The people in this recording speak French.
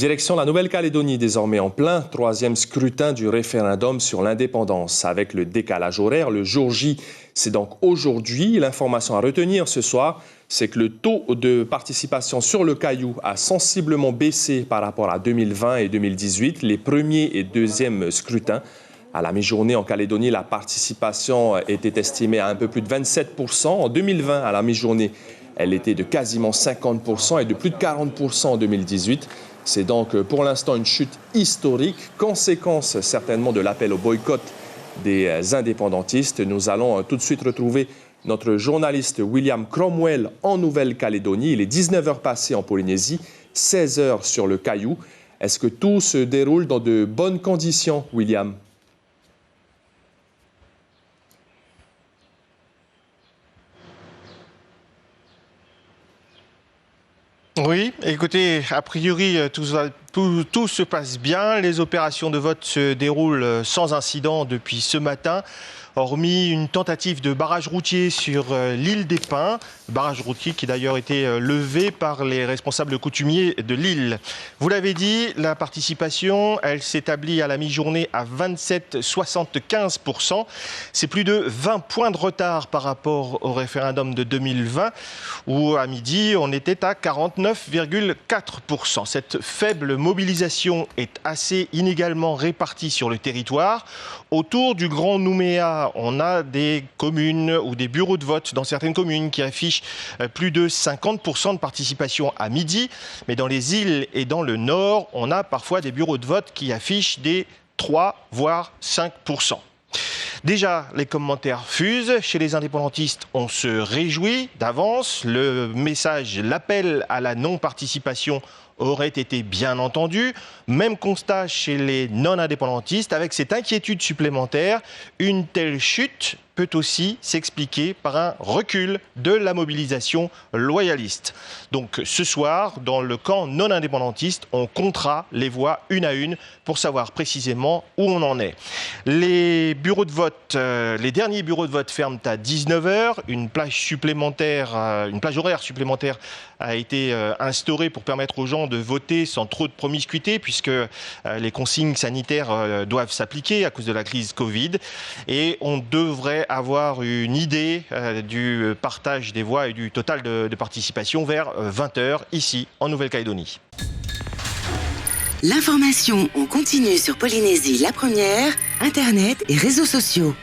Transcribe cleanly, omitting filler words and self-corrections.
Direction la Nouvelle-Calédonie, désormais en plein troisième scrutin du référendum sur l'indépendance. Avec le décalage horaire, le jour J, c'est donc aujourd'hui. L'information à retenir ce soir, c'est que le taux de participation sur le Caillou a sensiblement baissé par rapport à 2020 et 2018, les premiers et deuxièmes scrutins. À la mi-journée en Calédonie, la participation était estimée à un peu plus de 27%. En 2020, à la mi-journée, elle était de quasiment 50% et de plus de 40% en 2018. C'est donc pour l'instant une chute historique, conséquence certainement de l'appel au boycott des indépendantistes. Nous allons tout de suite retrouver notre journaliste William Cromwell en Nouvelle-Calédonie. Il est 19h passé en Polynésie, 16h sur le Caillou. Est-ce que tout se déroule dans de bonnes conditions, William ? Oui, écoutez, a priori, tout se passe bien. Les opérations de vote se déroulent sans incident depuis ce matin, hormis une tentative de barrage routier sur l'île des Pins, barrage routier qui d'ailleurs été levé par les responsables coutumiers de l'île. Vous l'avez dit, la participation, elle s'établit à la mi-journée à 27,75%. C'est plus de 20 points de retard par rapport au référendum de 2020, où à midi, on était à 49,4%. Cette faible mobilisation est assez inégalement répartie sur le territoire. Autour du Grand Nouméa, on a des communes ou des bureaux de vote dans certaines communes qui affichent plus de 50% de participation à midi. Mais dans les îles et dans le nord, on a parfois des bureaux de vote qui affichent des 3 voire 5%. Déjà, les commentaires fusent. Chez les indépendantistes, on se réjouit d'avance. Le message, l'appel à la non-participation aurait été bien entendu. Même constat chez les non-indépendantistes, avec cette inquiétude supplémentaire. Une telle chute peut aussi s'expliquer par un recul de la mobilisation loyaliste. Donc ce soir, dans le camp non-indépendantiste, on comptera les voix une à une pour savoir précisément où on en est. Les bureaux de vote, les derniers bureaux de vote ferment à 19h. Une plage horaire supplémentaire a été instaurée pour permettre aux gens de voter sans trop de promiscuité, puisque les consignes sanitaires doivent s'appliquer à cause de la crise Covid. Et on devrait avoir une idée du partage des voix et du total de participation vers 20h ici en Nouvelle-Calédonie. L'information en continu sur Polynésie la première, Internet et réseaux sociaux.